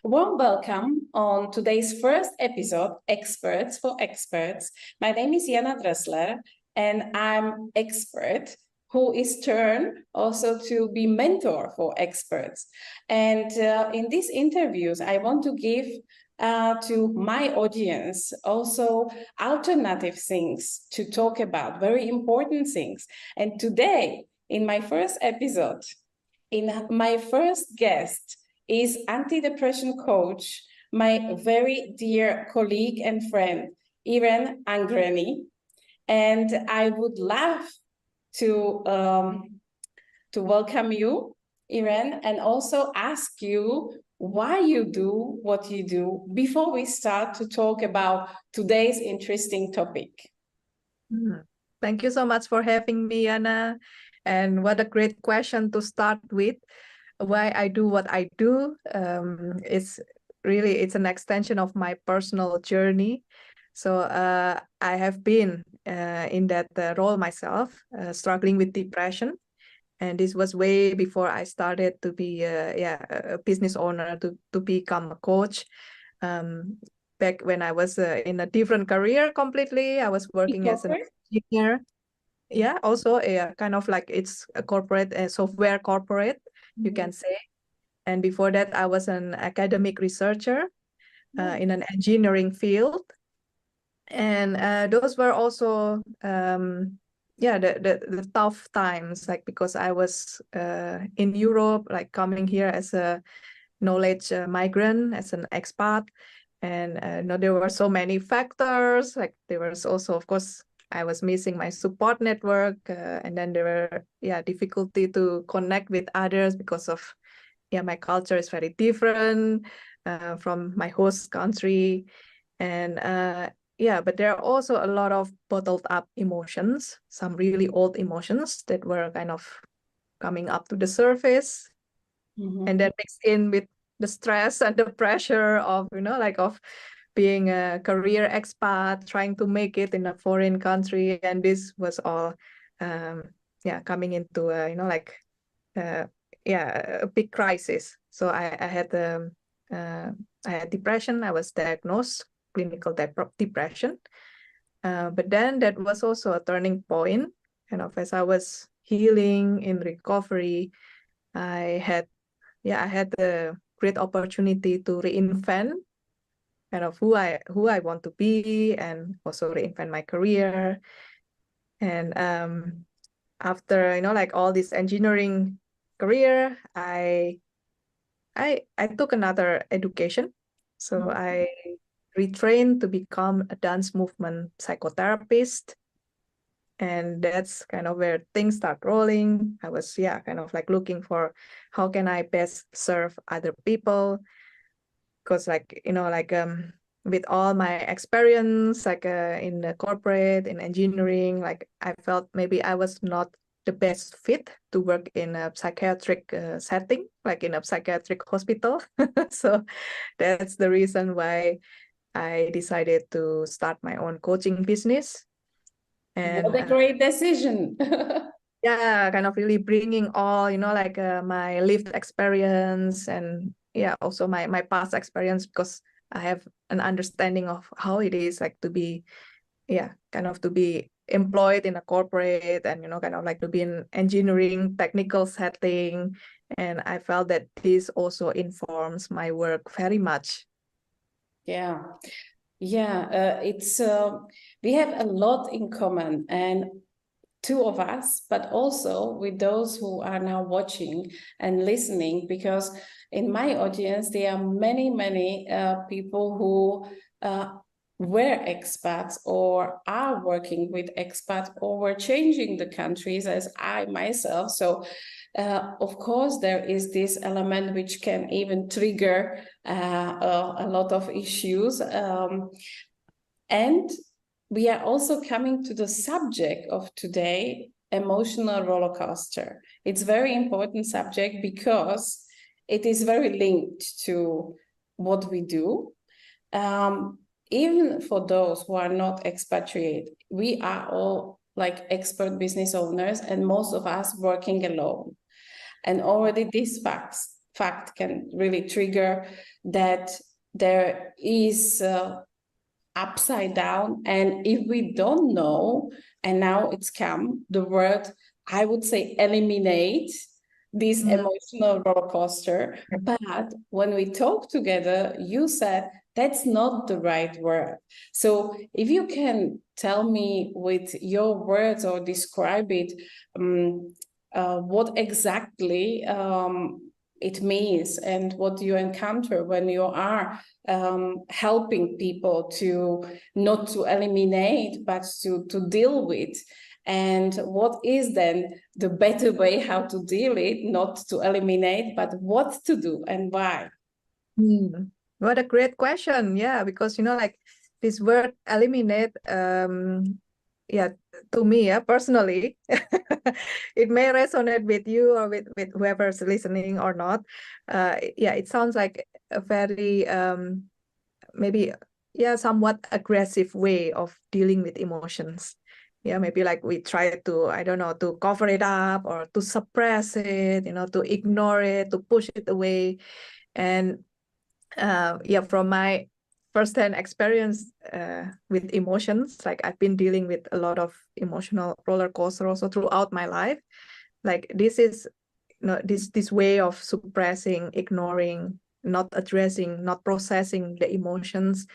Warm welcome on today's first episode, Experts for Experts. My name is Jana Dressler, and I'm expert who is turned also to be mentor for experts. And in these interviews, I want to give to my audience also alternative things to talk about, very important things. And today, in my first episode, my first guest is anti-depression coach, my very dear colleague and friend, Irene Anggreeni. And I would love to welcome you, Irene, and also ask you why you do what you do before we start to talk about today's interesting topic. Thank you so much for having me, Anna. And what a great question to start with. Why I do what I do. It's an extension of my personal journey. So I have been in that role myself, struggling with depression. And this was way before I started to be a business owner, to become a coach. Back when I was in a different career completely, I was working as an engineer. Yeah, also a kind of like it's a corporate, a software corporate, you can say. And before that, I was an academic researcher in an engineering field. And those were also, the tough times, like because I was in Europe, like coming here as a knowledge migrant, as an expat. And there were so many factors, like there was also, of course, I was missing my support network, and then there were difficulty to connect with others because of my culture is very different from my host country, and but there are also a lot of bottled up emotions, some really old emotions that were kind of coming up to the surface, and that mixed in with the stress and the pressure of of being a career expat, trying to make it in a foreign country. And this was all, coming into, a big crisis. So I had depression. I was diagnosed clinical depression. But then that was also a turning point. As I was healing in recovery, I had the great opportunity to reinvent kind of who I want to be, and also reinvent my career. And after all this engineering career, I took another education. So I retrained to become a dance movement psychotherapist. And that's kind of where things start rolling. I was kind of like looking for how can I best serve other people. Because with all my experience, in the corporate, in engineering, I felt maybe I was not the best fit to work in a psychiatric setting, like in a psychiatric hospital. So that's the reason why I decided to start my own coaching business. And what a great decision. Kind of really bringing all, my lived experience, and also my past experience, because I have an understanding of how it is like to be, to be employed in a corporate, and, to be in engineering technical setting. And I felt that this also informs my work very much. It's we have a lot in common, and two of us, but also with those who are now watching and listening, because in my audience there are many people who were expats or are working with expats or were changing the countries, as I myself. So of course there is this element which can even trigger a lot of issues, and we are also coming to the subject of today, emotional roller coaster. It's a very important subject because it is very linked to what we do. Even for those who are not expatriate, we are all like expert business owners, and most of us working alone. And already these facts fact can really trigger that there is upside down. And if we don't know, and now it's come, the word, I would say, eliminate this emotional roller coaster. But when we talk together, you said that's not the right word. So if you can tell me with your words or describe it, what exactly it means and what you encounter when you are helping people to not to eliminate, but to deal with. And what is then the better way how to deal it, not to eliminate, but what to do and why? What a great question. Yeah, because, like this word eliminate, yeah, to me, personally, it may resonate with you or with whoever's listening or not. Yeah, it sounds like a very, maybe, yeah, somewhat aggressive way of dealing with emotions. Yeah, maybe like we try to, I don't know, to cover it up or to suppress it, to ignore it, to push it away. And yeah, from my firsthand experience with emotions, like I've been dealing with a lot of emotional roller coaster also throughout my life. Like this is, this way of suppressing, ignoring, not addressing, not processing the emotions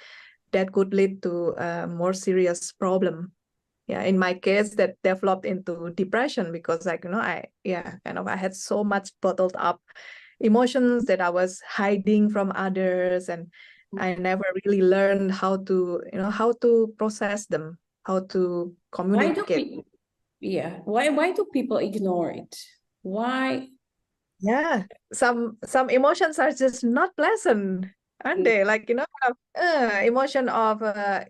that could lead to a more serious problem. Yeah, in my case, that developed into depression because, like, I had so much bottled up emotions that I was hiding from others, and I never really learned how to, how to process them, how to communicate. Why do people ignore it? Why? Yeah, some emotions are just not pleasant, aren't they? Like, emotion of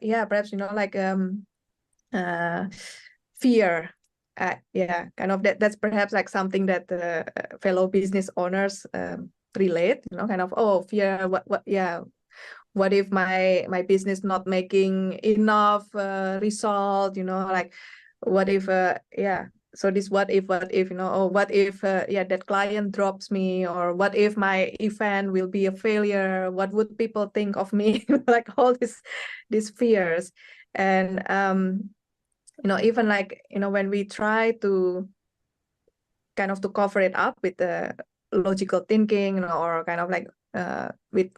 yeah, perhaps, like fear. Yeah, kind of that's perhaps like something that fellow business owners relate, kind of, oh, fear, yeah, what if my business not making enough result, like what if yeah, so this what if, oh, what if yeah, that client drops me, or what if my event will be a failure, what would people think of me? Like all these fears. And even like, when we try to kind of to cover it up with the logical thinking, or kind of like with,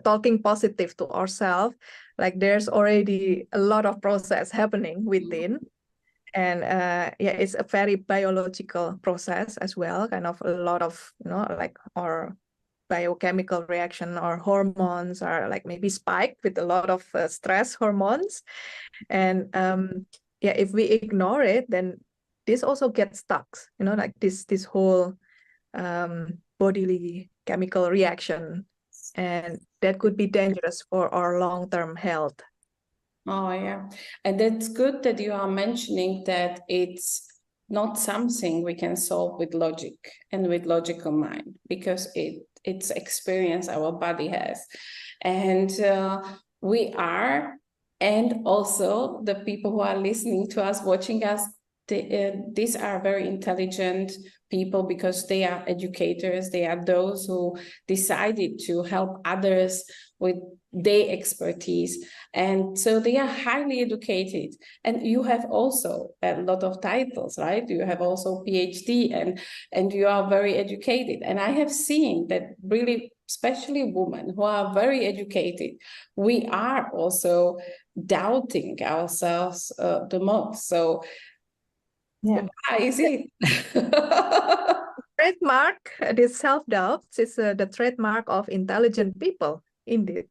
talking positive to ourselves, like there's already a lot of process happening within. And yeah, it's a very biological process as well, kind of a lot of, like our biochemical reaction or hormones are like maybe spiked with a lot of stress hormones. And yeah, if we ignore it, then this also gets stuck, like this whole bodily chemical reaction, and that could be dangerous for our long-term health. Oh, yeah. And that's good that you are mentioning that it's not something we can solve with logic and with logical mind, because it's experience our body has. And we are, and also the people who are listening to us, watching us, these are very intelligent people, because they are educators. They are those who decided to help others with their expertise. And so they are highly educated. And you have also a lot of titles, right? You have also PhD, and you are very educated. And I have seen that really, especially women who are very educated, we are also doubting ourselves the most. So yeah, why is it? Trademark, this self-doubt is the trademark of intelligent people, indeed.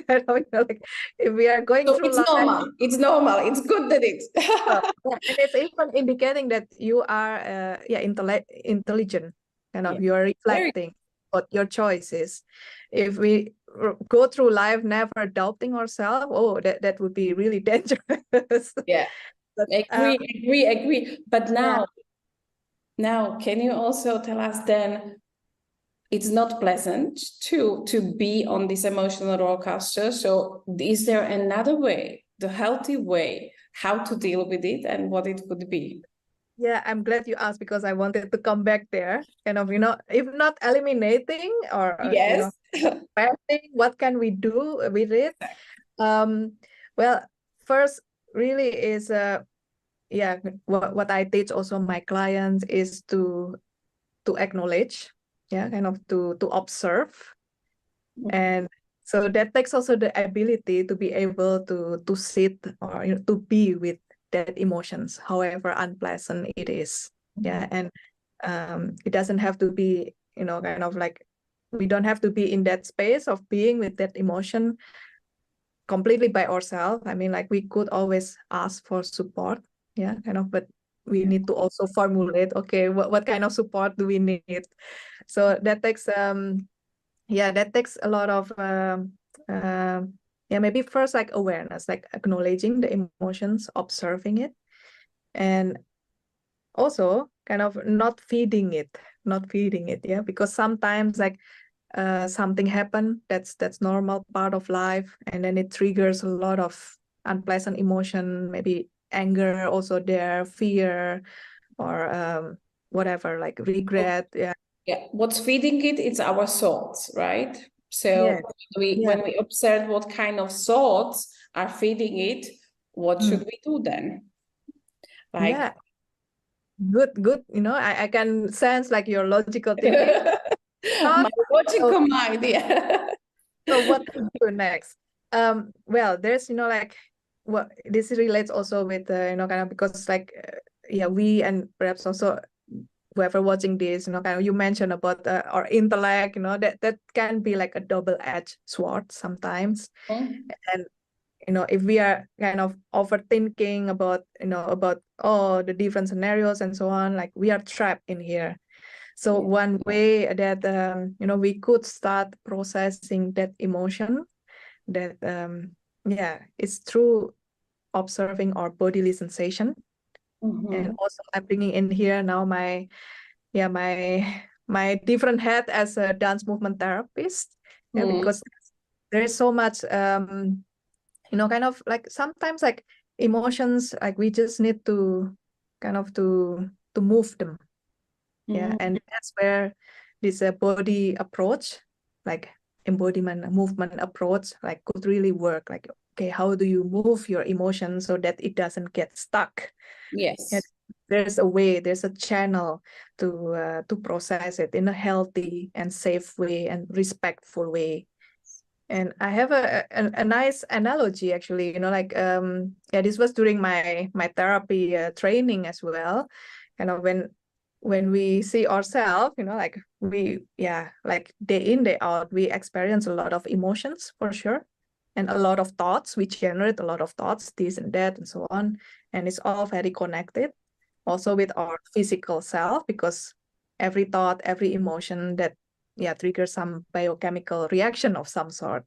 Like if we are going So through it's life, normal. It's normal. It's good that it's. yeah, and it's even indicating that you are yeah, intelligent, kind of, you are reflecting what your choice is. If we go through life never doubting ourselves, oh, that would be really dangerous. Yeah, But, agree. But now, can you also tell us then, it's not pleasant to be on this emotional roller coaster. So is there another way, the healthy way, how to deal with it and what it could be? Yeah, I'm glad you asked because I wanted to come back there. Kind of, you know, if not eliminating or you Yes. know, preparing, what can we do with it? Um, well, first really is yeah, what I teach also my clients is to acknowledge, yeah, kind of to observe. And so that takes also the ability to be able to sit or you know, to be with that emotions, however unpleasant it is. Yeah, and it doesn't have to be, you know, kind of like we don't have to be in that space of being with that emotion completely by ourselves. I mean, like we could always ask for support, yeah, kind of, but we need to also formulate, okay, what kind of support do we need? So that takes yeah, that takes a lot of yeah, maybe first like awareness, like acknowledging the emotions, observing it, and also kind of not feeding it, yeah, because sometimes like something happened that's normal part of life, and then it triggers a lot of unpleasant emotion, maybe anger also there, fear, or whatever, like regret. Yeah. Yeah, what's feeding it? It's our thoughts, right? So Yeah. Yeah. when we observe what kind of thoughts are feeding it, what should we do then? Like, Yeah. Good. You know, I can sense like your logical thinking. my So, logical mind, yeah. so what to do next? Well, there's, you know, like what this relates also with, you know, kind of because like, yeah, we and perhaps also whoever watching this, you know, kind of you mentioned about our intellect, you know, that can be like a double-edged sword sometimes. And you know, if we are kind of overthinking about, you know, about all the different scenarios and so on, like we are trapped in here. So one way that you know, we could start processing that emotion, that yeah, it's through observing our bodily sensation. And also I'm bringing in here now my yeah, my different hat as a dance movement therapist. Yeah, because there is so much you know, kind of like sometimes like emotions, like we just need to kind of to move them. Yeah, and that's where this body approach, like embodiment movement approach, like could really work. Like, okay, how do you move your emotions so that it doesn't get stuck? Yes. And there's a way, there's a channel to process it in a healthy and safe way and respectful way. And I have a nice analogy actually, you know, like yeah, this was during my therapy training as well. You know, when we see ourselves, you know, like we, yeah, like day in, day out, we experience a lot of emotions for sure. And a lot of thoughts, we generate a lot of thoughts, this and that and so on. And it's all very connected also with our physical self, because every thought, every emotion that yeah triggers some biochemical reaction of some sort.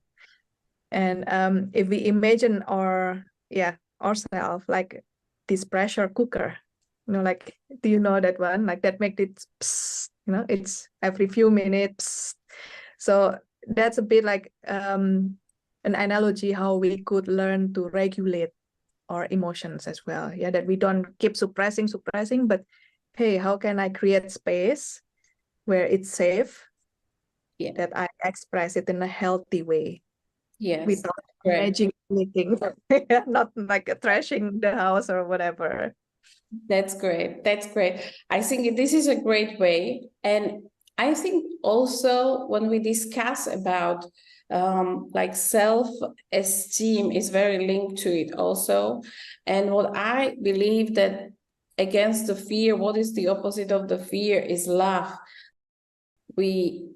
And if we imagine our yeah ourselves like this pressure cooker, you know, like do you know that one, like that makes it psst, you know, it's every few minutes. So that's a bit like an analogy how we could learn to regulate our emotions as well. Yeah, that we don't keep suppressing, but hey, how can I create space where it's safe, Yeah. that I express it in a healthy way Yes. without Great. managing anything, not like trashing the house or whatever. That's great. That's great. I think this is a great way. And I think also when we discuss about like self-esteem is very linked to it also. And what I believe that against the fear, what is the opposite of the fear is love. We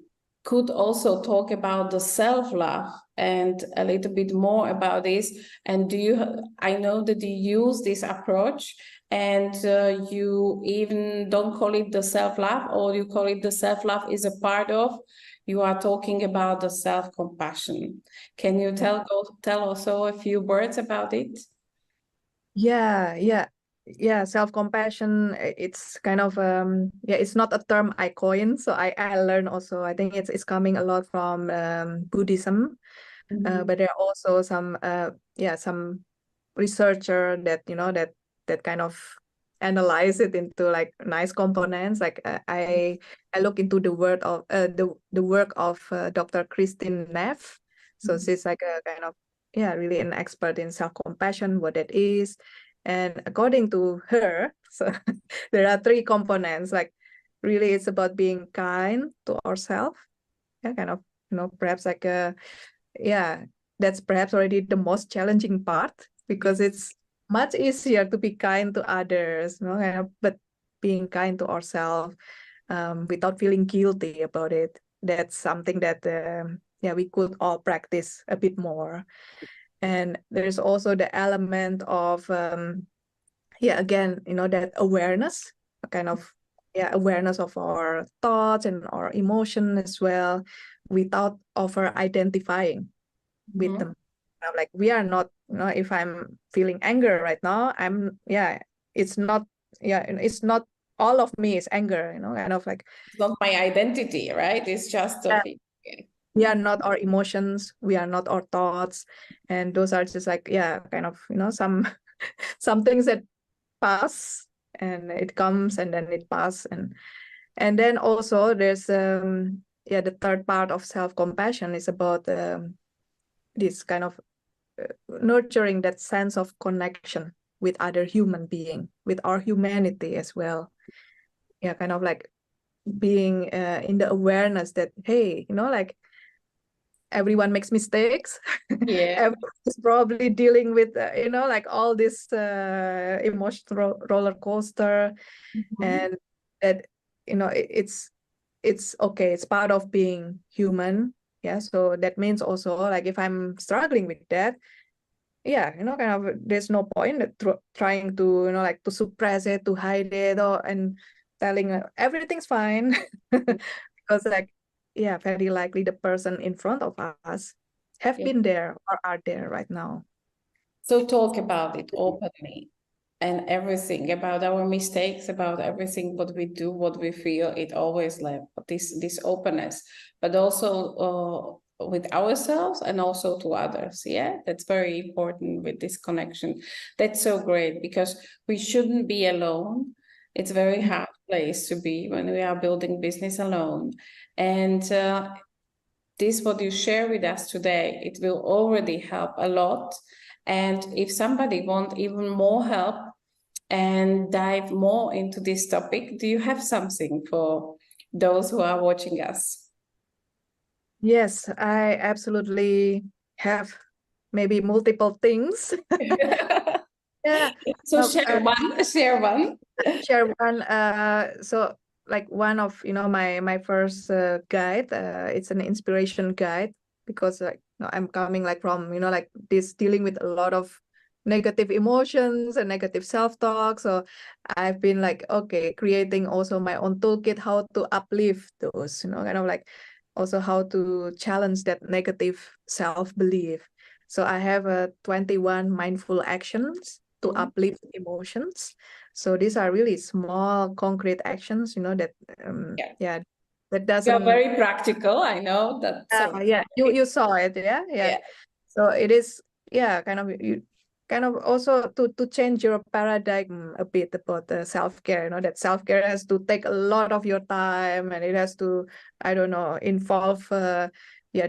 could also talk about the self-love and a little bit more about this. And I know that you use this approach, and you even don't call it the self-love, or you call it the self-love is a part of, you are talking about the self-compassion. Can you tell also a few words about it? Yeah, self-compassion, it's kind of yeah, it's not a term I coined, so I learned also. I think it's coming a lot from Buddhism. But there are also some yeah, some researcher that, you know, that kind of analyze it into like nice components. Like I look into the word of the work of Dr. Christine Neff. So she's like a kind of really an expert in self-compassion, what that is. And according to her, so there are 3 components. Like really, it's about being kind to ourselves. Yeah, kind of, perhaps like that's perhaps already the most challenging part, because it's much easier to be kind to others, but being kind to ourselves without feeling guilty about it, that's something that we could all practice a bit more. And there's also the element of again, that awareness, kind of awareness of our thoughts and our emotion as well, without over identifying with them. Like we are not, if I'm feeling anger right now, it's not all of me is anger, kind of like it's not my identity, right? It's just a feeling. We are not our emotions, we are not our thoughts, and those are just like kind of some things that pass, and it comes and then it passes. And then also there's the third part of self-compassion is about this kind of nurturing that sense of connection with other human being, with our humanity as well. Kind of like being in the awareness that, hey, like everyone makes mistakes. Everyone's probably dealing with like all this emotional roller coaster. And that it's okay, it's part of being human. So that means also, like, if I'm struggling with that, kind of there's no point trying to like to suppress it, to hide it, and telling everything's fine. Because like very likely the person in front of us have been there or are there right now. So talk about it openly, and everything about our mistakes, about everything what we do, what we feel. It always left this openness, but also with ourselves and also to others. That's very important with this connection. That's so great, because we shouldn't be alone. It's a very hard place to be when we are building business alone. And this what you share with us today, it will already help a lot. And if somebody wants even more help and dive more into this topic, do you have something for those who are watching us? Yes, I absolutely have, maybe multiple things. So share one. Share one. So like one of my first guide, it's an inspiration guide, because like I'm coming like from like this, dealing with a lot of negative emotions and negative self-talk. So I've been like, okay, creating also my own toolkit, how to uplift those, kind of like also how to challenge that negative self-belief. So I have 21 mindful actions to uplift emotions. So these are really small, concrete actions, that that doesn't. You're very practical. I know that. You saw it, yeah. So it is, kind of you kind of also to change your paradigm a bit about self-care. That self-care has to take a lot of your time, and it has to, I don't know, involve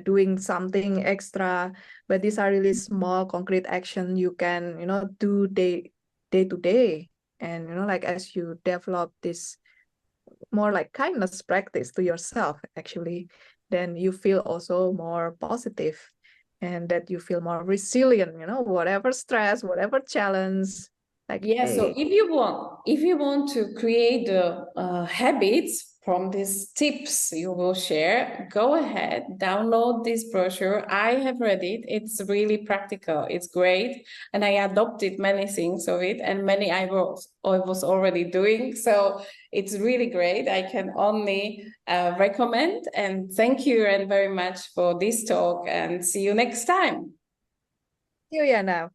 doing something extra. But these are really small, concrete action you can do day to day. And like as you develop this more like kindness practice to yourself, actually, then you feel also more positive, and that you feel more resilient, whatever stress, whatever challenge. Like, so if you want to create the habits from these tips you will share, go ahead, download this brochure. I have read it. It's really practical. It's great. And I adopted many things of it, and many I was already doing. So it's really great. I can only recommend. And thank you very much for this talk, and see you next time. See you, Yana.